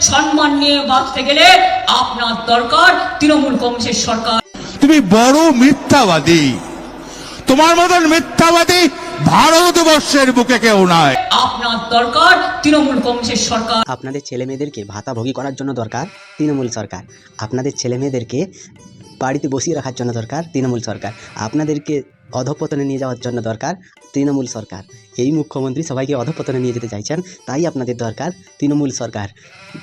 সম্মান নিয়ে বাঁচতে গেলে আপনার দরকার তৃণমূল কংগ্রেসের সরকার। তুমি বড় মিথ্যাবাদী, তোমার মতন মিথ্যাবাদী ভারতবর্ষের বুকে কেউ নাই। আপনার দরকার তৃণমূল কংগ্রেসের সরকার। আপনাদের ছেলে মেয়েদেরকে ভাতাভোগী করার জন্য দরকার তৃণমূল সরকার। আপনাদের ছেলে মেয়েদেরকে বাড়িতে বসিয়ে রাখার জন্য দরকার তৃণমূল সরকার। আপনাদেরকে অধঃপতনে নিয়ে যাওয়ার জন্য দরকার তৃণমূল সরকার। এই মুখ্যমন্ত্রী সবাইকে অধঃপতনে নিয়ে যেতে চাইছেন, তাই আপনাদের দরকার তৃণমূল সরকার।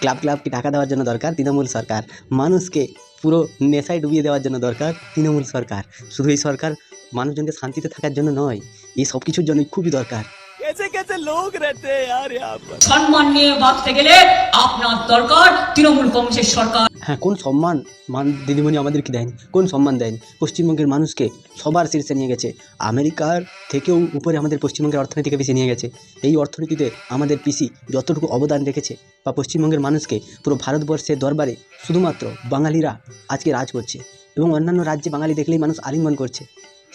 ক্লাবকে টাকা দেওয়ার জন্য দরকার তৃণমূল সরকার। মানুষকে পুরো নেশায় ডুবিয়ে দেওয়ার জন্য দরকার তৃণমূল সরকার। শুধু এই সরকার মানুষজনকে শান্তিতে থাকার জন্য নয়, এই সব কিছুর জন্যই খুবই দরকার। সম্মান নিয়ে বাঁচতে গেলে আপনার দরকার তৃণমূল কংগ্রেসের সরকার। হ্যাঁ, কোন সম্মান দিদিমণি আমাদেরকে দেয়নি, কোন সম্মান দেয়নি। পশ্চিমবঙ্গের মানুষকে সবার শীর্ষে নিয়ে গেছে, আমেরিকার থেকেও উপরে আমাদের পশ্চিমবঙ্গের অর্থনীতিকে বেশি নিয়ে গেছে। এই অর্থনীতিতে আমাদের পিসি যতটুকু অবদান রেখেছে, বা পশ্চিমবঙ্গের মানুষকে পুরো ভারতবর্ষের দরবারে শুধুমাত্র বাঙালিরা আজকে রাজ করছে, এবং অন্যান্য রাজ্যে বাঙালি দেখলেই মানুষ আলিঙ্গন করছে।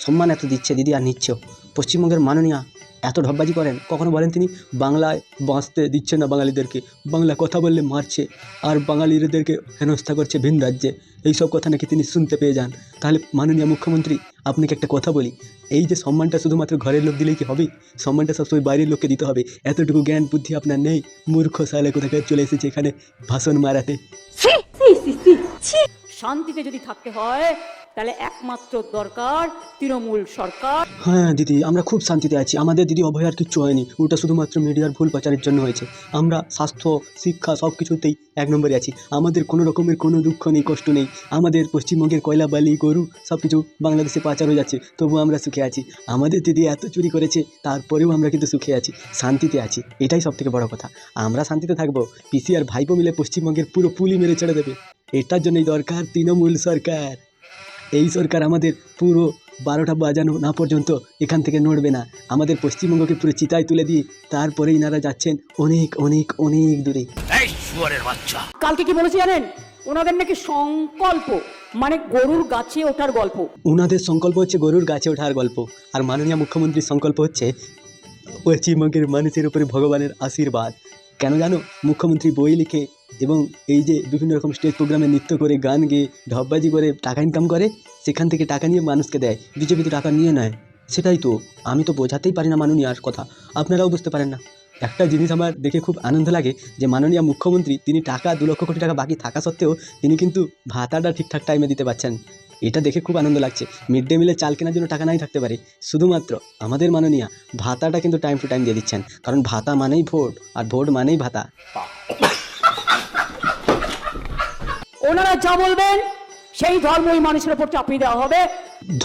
সম্মান এত দিচ্ছে দিদি, আর নিচ্ছেও। পশ্চিমবঙ্গের মাননীয়া এত ঢপবাজি করেন, কখনো বলেন তিনি বাংলায় বাঁচতে দিচ্ছে না বাঙালিদেরকে, বাংলা কথা বললে মারছে, আর বাঙালিদেরকে হেনস্থা করছে ভিন রাজ্যে। এইসব কথা নাকি তিনি শুনতে পেয়ে যান। তাহলে মাননীয় মুখ্যমন্ত্রী, আপনাকে একটা কথা বলি, এই যে সম্মানটা শুধুমাত্র ঘরের লোক দিলেই কি হবে? সম্মানটা সবসময় বাইরের লোককে দিতে হবে। এতটুকু জ্ঞান বুদ্ধি আপনার নেই। মূর্খ সালে কোথাকে চলে এসেছে এখানে ভাষণ মারাতে। শান্তিতে যদি থাকতে হয় তাহলে একমাত্র দরকার তৃণমূল সরকার। হ্যাঁ দিদি, আমরা খুব শান্তিতে আছি। আমাদের দিদি অভয়ার কিচ্ছু হয়নি, ওটা শুধুমাত্র মিডিয়ার ভুল প্রচারের জন্য হয়েছে। আমরা স্বাস্থ্য, শিক্ষা সব কিছুতেই 1 নম্বরে আছি। আমাদের কোনো রকমের কোনো দুঃখ নেই, কষ্ট নেই। আমাদের পশ্চিমবঙ্গের কয়লা, বালি, গরু সব কিছু বাংলাদেশে পাচার হয়ে যাচ্ছে, তবু আমরা সুখে আছি। আমাদের দিদি এত চুরি করেছে, তারপরেও আমরা কিন্তু সুখে আছি, শান্তিতে আছি। এটাই সব থেকে বড় কথা। আমরা শান্তিতে থাকবো, পিসি আর ভাইপো মিলে পশ্চিমবঙ্গের পুরো পুলি মেরে ছেড়ে দেবে। এটার জন্যই দরকার তৃণমূল সরকার। এই সরকার আমাদের পুরো 12টা বাজানো না পর্যন্ত এখান থেকে নড়বে না। আমাদের পশ্চিমবঙ্গকে পুরো চিতায় তুলে দিয়ে তারপরেই ইনারা যাচ্ছেন অনেক অনেক অনেক দূরে। কালকে কি বলেছি জানেন? ওনাদের নাকি সংকল্প মানে গরুর গাছে ওঠার গল্প। ওনাদের সংকল্প হচ্ছে গরুর গাছে ওঠার গল্প, আর মাননীয় মুখ্যমন্ত্রীর সংকল্প হচ্ছে পশ্চিমবঙ্গের মানুষের উপরে ভগবানের আশীর্বাদ। কেন জানো? মুখ্যমন্ত্রী বই লিখে এবং এই যে বিভিন্ন রকম স্টেজ প্রোগ্রামে নৃত্য করে, গান গেয়ে, ঢপবাজি করে টাকা ইনকাম করে, সেখান থেকে টাকা নিয়ে মানুষকে দেয়। বিজেপি তো টাকা নিয়ে নেয়। সেটাই তো, আমি তো বোঝাতেই পারি না মাননীয়ার কথা, আপনারাও বুঝতে পারেন না। একটা জিনিস আমার দেখে খুব আনন্দ লাগে যে মাননীয় মুখ্যমন্ত্রী, তিনি টাকা 2 লক্ষ কোটি টাকা বাকি থাকা সত্ত্বেও তিনি কিন্তু ভাতাটা ঠিকঠাক টাইমে দিতে পারছেন। এটা দেখে খুব আনন্দ লাগছে। মিড ডে মিলে চাল কেনার জন্য টাকা নাই থাকতে পারে, শুধুমাত্র আমাদের মাননীয়া ভাতাটা কিন্তু টাইম টু টাইম দিয়ে দিচ্ছেন। কারণ ভাতা মানেই ভোট, আর ভোট মানেই ভাতা। ওনারা যা বলবেন সেই ধর্মই মানুষের উপর চাপিয়ে দেওয়া হবে।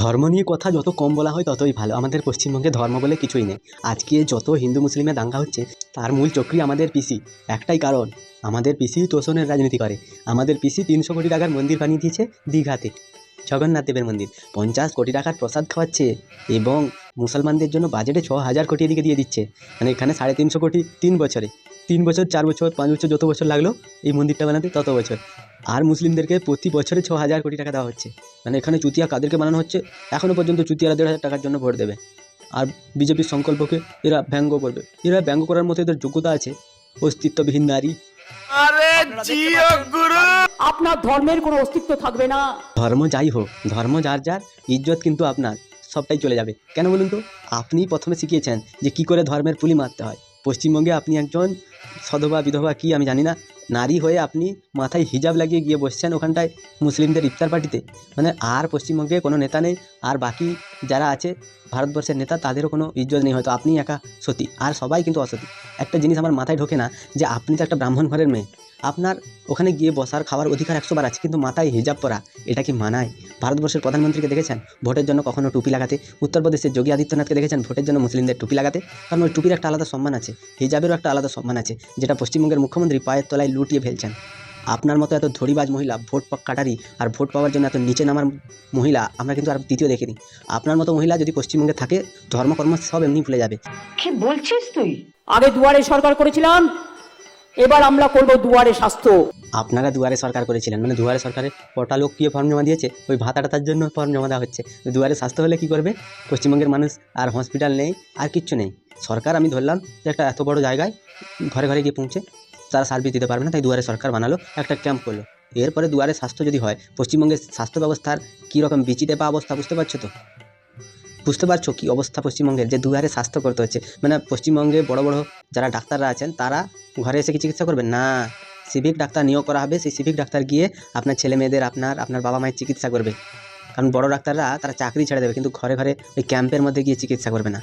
ধর্ম নিয়ে কথা যত কম বলা হয় ততই ভালো। আমাদের পশ্চিমবঙ্গে ধর্ম বলে কিছুই নেই। আজকে যত হিন্দু মুসলিমের দাঙ্গা হচ্ছে, তার মূল চক্রী আমাদের পিসি। একটাই কারণ, আমাদের পিসি তোষণের রাজনীতি করে। আমাদের পিসি 300 কোটি টাকার মন্দির বানিয়ে দিয়েছে দীঘাতে, জগন্নাথ দেবের মন্দির। 50 কোটি টাকার প্রসাদ খাওয়াচ্ছে, এবং মুসলমানদের জন্য বাজেটে 6000 কোটি এদিকে দিয়ে দিচ্ছে। মানে এখানে 350 কোটি 3 বছরে, 3 বছর 4 বছর 5 বছর যত বছর লাগলো এই মন্দিরটা বানাতে তত বছর। আর মুসলিমদেরকে প্রতি বছরে 6000 কোটি টাকা দেওয়া হচ্ছে। মানে এখানে চুতিয়া কাদেরকে বানানো হচ্ছে? এখনও পর্যন্ত চুতিয়ারা 1,500 টাকার জন্য ভোট দেবে। আর বিজেপির সংকল্পকে এরা ব্যঙ্গ করবে। এরা ব্যঙ্গ করার মতো এদের যোগ্যতা আছে? অস্তিত্ববিহীন নারী। আপনার ধর্মের কোনো অস্তিত্ব থাকবে না। ধর্ম যাই হোক, ধর্ম যার যার, ইজ্জত কিন্তু আপনার, সবটাই চলে যাবে। কেন বলুন তো? আপনি প্রথমে শিখিয়েছেন যে কি করে ধর্মের পুলি মারতে হয়। পশ্চিমবঙ্গে আপনি একজন সধবা বিধবা কি আমি জানি না, নারী হয়ে আপনি মাথায় হিজাব লাগিয়ে গিয়ে বসছেন ওখানটায় মুসলিমদের ইফতার পার্টিতে। মানে আর পশ্চিমবঙ্গে কোনো নেতা নেই, আর বাকি যারা আছে ভারতবর্ষের নেতা তাদেরও কোনো ইজ্জত নেই। হয়তো আপনি একা সতী, আর সবাই কিন্তু অসতী। একটা জিনিস আমার মাথায় ঢোকে না, যে আপনি তো একটা ব্রাহ্মণ ঘরের মেয়ে, আপনার ওখানে গিয়ে বসার খাওয়ার অধিকার 100 বার আছে, কিন্তু মাথায় হিজাব পরা এটা কি মানায়? ভারতবর্ষের প্রধানমন্ত্রীকে দেখেছেন ভোটের জন্য কখনো টুপি লাগাতে? উত্তরপ্রদেশের যোগী আদিত্যনাথকে দেখেছেন ভোটের জন্য মুসলিমদের টুপি লাগাতে? কারণ ওই টুপির একটা আলাদা সম্মান আছে, হিজাবেরও একটা আলাদা সম্মান আছে, যেটা পশ্চিমবঙ্গের মুখ্যমন্ত্রী পায়ের তলায় লুটিয়ে ফেলছেন। আপনার মতো এত ধড়িবাজ মহিলা, ভোট কাটারি আর ভোট পাওয়ার জন্য এত নিচে নামার মহিলা আমরা কিন্তু আর দ্বিতীয় দেখিনি। আপনার মতো মহিলা যদি পশ্চিমবঙ্গে থাকে, ধর্মকর্ম সব এমনি ভুলে যাবে। কি বলছিস তুই? আগে দুয়ারে সরকার করেছিলাম, এবার আমরা করব দুয়ারে স্বাস্থ্য। আপনারা দুয়ারে সরকার করেছিলেন, মানে দুয়ারে সরকারে কটা লোক গিয়ে ফর্ম জমা দিয়েছে, ওই ভাতাটা তার জন্য ফর্ম জমা দেওয়া হচ্ছে। দুয়ারে স্বাস্থ্য হলে কি করবে? পশ্চিমবঙ্গের মানুষ আর হসপিটাল নেই, আর কিচ্ছু নেই। সরকার আমি ধরলাম যে একটা এত বড় জায়গায় ঘরে ঘরে গিয়ে পৌঁছে তারা সার্ভিস দিতে পারবে না, তাই দুয়ারে সরকার বানালো, একটা ক্যাম্প করলো। এরপরে দুয়ারে স্বাস্থ্য যদি হয়, পশ্চিমবঙ্গের স্বাস্থ্য ব্যবস্থার কী রকম বিচিতে পা অবস্থা বুঝতে পারছো তো? বুঝতে পারছো কী অবস্থা পশ্চিমবঙ্গের, যে দুয়ারে স্বাস্থ্য করতে হচ্ছে। মানে পশ্চিমবঙ্গে বড় বড় যারা ডাক্তাররা আছেন তারা ঘরে এসে কি চিকিৎসা করবেন না, সিভিক ডাক্তার নিয়োগ করা হবে। সেই সিভিক ডাক্তার গিয়ে আপনার ছেলে মেয়েদের, আপনার বাবা মায়ের চিকিৎসা করবে। কারণ বড় ডাক্তাররা তারা চাকরি ছেড়ে দেবে, কিন্তু ঘরে ঘরে ওই ক্যাম্পের মধ্যে গিয়ে চিকিৎসা করবে না।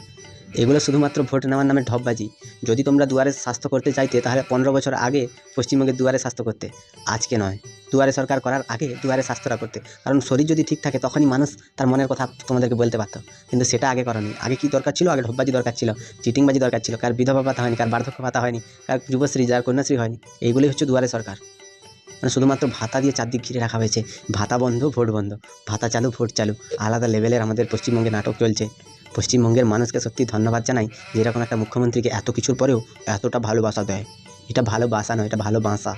এগুলো শুধুমাত্র ভোট নেওয়ার নামে ঢপবাজি। যদি তোমরা দুয়ারে স্বাস্থ্য করতে চাইতে তাহলে 15 বছর আগে পশ্চিমবঙ্গে দুয়ারে স্বাস্থ্য করতে, আজকে নয়। দুয়ারে সরকার করার আগে দুয়ারে স্বাস্থ্যটা করতে, কারণ শরীর যদি ঠিক থাকে তখনই মানুষ তার মনের কথা তোমাদেরকে বলতে পারতো। কিন্তু সেটা আগে করনি। আগে কি দরকার ছিল? আগে ঢপবাজি দরকার ছিল, চিটিংবাজি দরকার ছিল। কার বিধবা ভাতা হয়নি, কার বার্ধক্য ভাতা হয়নি, কার যুবশ্রী, যার কন্যাশ্রী হয়নি। এইগুলোই হচ্ছে দুয়ারে সরকার। মানে শুধুমাত্র ভাতা দিয়ে চারদিক ঘিরে রাখা হয়েছে। ভাতা বন্ধ, ভোট বন্ধ, ভাতা চালু, ভোট চালু। আলাদা লেভেলের আমাদের পশ্চিমবঙ্গে নাটক চলছে। পশ্চিমবঙ্গের মানুষকে সত্যি ধন্যবাদ জানাই যে এরকম একটা মুখ্যমন্ত্রীকে এত কিছুর পরেও এতটা ভালোবাসা দেয়। এটা ভালোবাসা নয়, এটা ভালোবাসা।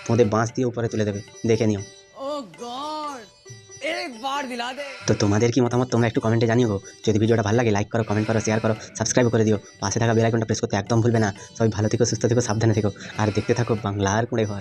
তোমাদের বাঁশ দিয়ে উপরে তুলে দেবে, দেখে নিও। তো তোমাদের কি মতামত তোমরা একটু কমেন্টে জানিও। যদি ভিডিওটা ভালো লাগে লাইক করো, কমেন্ট করো, শেয়ার করো, সাবস্ক্রাইব করে দিও। পাশে থাকা বেল আইকনটা প্রেস করতে একদম ভুলবে না। সবাই ভালো থেকো, সুস্থ থেকো, সাবধানে থেকো, আর দেখতে থাকো বাংলার কুঁড়ে ঘর।